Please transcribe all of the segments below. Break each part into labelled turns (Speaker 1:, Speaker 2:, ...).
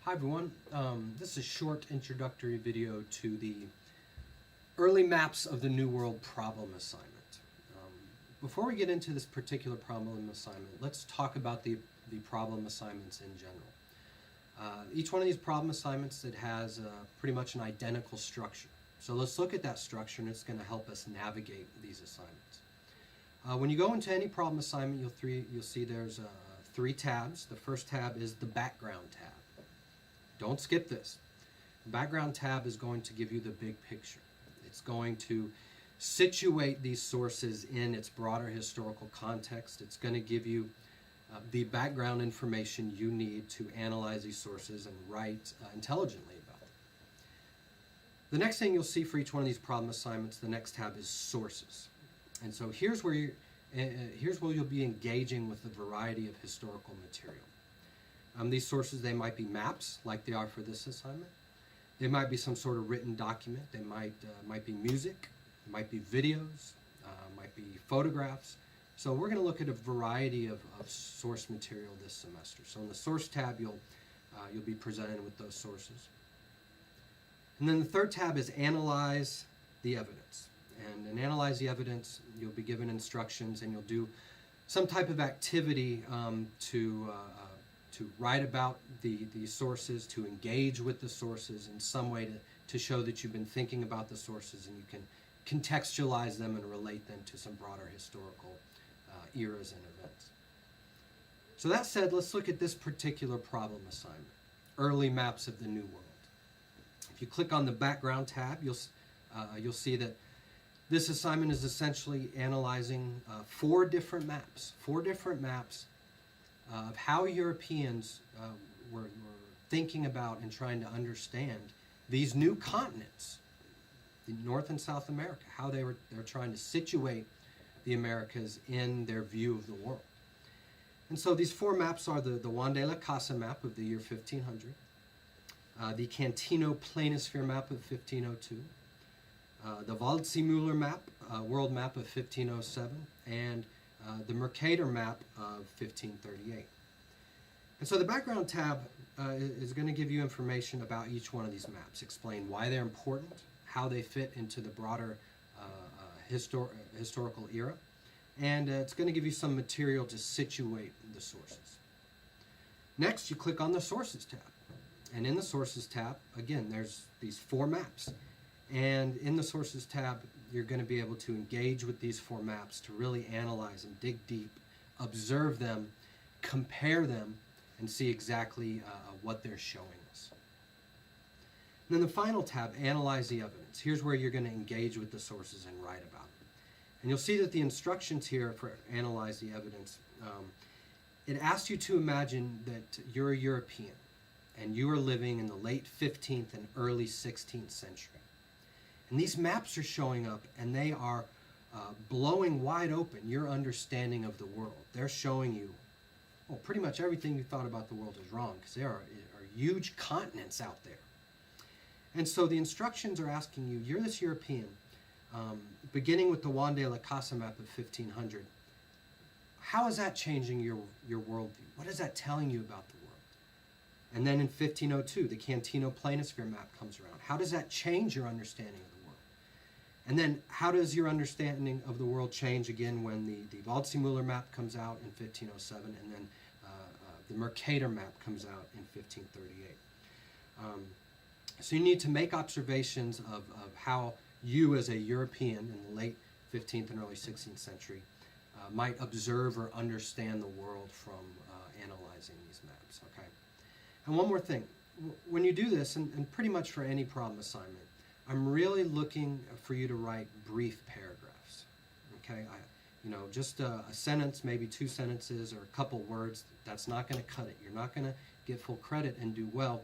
Speaker 1: Hi everyone, this is a short introductory video to the early maps of the New World problem assignment. Before we get into this particular problem assignment, let's talk about the problem assignments in general. Each one of these problem assignments that has pretty much an identical structure. So let's look at that structure and it's going to help us navigate these assignments. When you go into any problem assignment, you'll see there's three tabs. The first tab is the background tab. Don't skip this. The background tab is going to give you the big picture. It's going to situate these sources in its broader historical context. It's going to give you the background information you need to analyze these sources and write intelligently about them. The next thing you'll see for each one of these problem assignments, the next tab is sources. And so here's where you'll be engaging with a variety of historical material. These sources, they might be maps, like they are for this assignment. They might be some sort of written document. They might be music, might be videos, might be photographs. So we're going to look at a variety of source material this semester. So in the source tab, you'll be presented with those sources. And then the third tab is analyze the evidence. And in analyze the evidence, you'll be given instructions and you'll do some type of activity to write about the sources, to engage with the sources in some way to show that you've been thinking about the sources and you can contextualize them and relate them to some broader historical eras and events. So that said, let's look at this particular problem assignment, early maps of the New World. If you click on the background tab, you'll see that this assignment is essentially analyzing four different maps of how Europeans were thinking about and trying to understand these new continents, North and South America, how they're trying to situate the Americas in their view of the world. And so these four maps are the Juan de la Casa map of the year 1500, the Cantino planisphere map of 1502, the Waldseemüller map, world map of 1507, and the Mercator map of 1538. And so the background tab is going to give you information about each one of these maps, explain why they're important, how they fit into the broader historical era, and it's going to give you some material to situate the sources. Next, you click on the Sources tab. And in the Sources tab, again, there's these four maps. And in the Sources tab, you're going to be able to engage with these four maps to really analyze and dig deep, observe them, compare them, and see exactly what they're showing us. And then the final tab, Analyze the Evidence. Here's where you're going to engage with the sources and write about them. And you'll see that the instructions here for Analyze the Evidence, it asks you to imagine that you're a European and you are living in the late 15th and early 16th century. And these maps are showing up and they are blowing wide open your understanding of the world. They're showing you, well, pretty much everything you thought about the world is wrong because there are huge continents out there. And so the instructions are asking you, you're this European, beginning with the Juan de la Casa map of 1500, how is that changing your worldview? What is that telling you about the world? And then in 1502, the Cantino planisphere map comes around. How does that change your understanding of the world? And then how does your understanding of the world change again when the Waldseemüller map comes out in 1507 and then the Mercator map comes out in 1538? So you need to make observations of how you as a European in the late 15th and early 16th century might observe or understand the world from analyzing these maps, okay? And one more thing, when you do this, and pretty much for any problem assignment, I'm really looking for you to write brief paragraphs, okay? Just a sentence, maybe two sentences or a couple words, that's not going to cut it. You're not going to get full credit and do well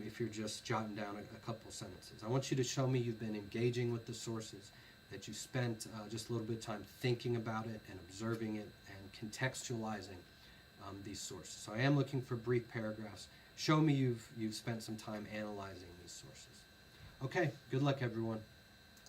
Speaker 1: if you're just jotting down a couple sentences. I want you to show me you've been engaging with the sources, that you spent just a little bit of time thinking about it and observing it and contextualizing these sources. So I am looking for brief paragraphs. Show me you've spent some time analyzing these sources. Okay, good luck everyone.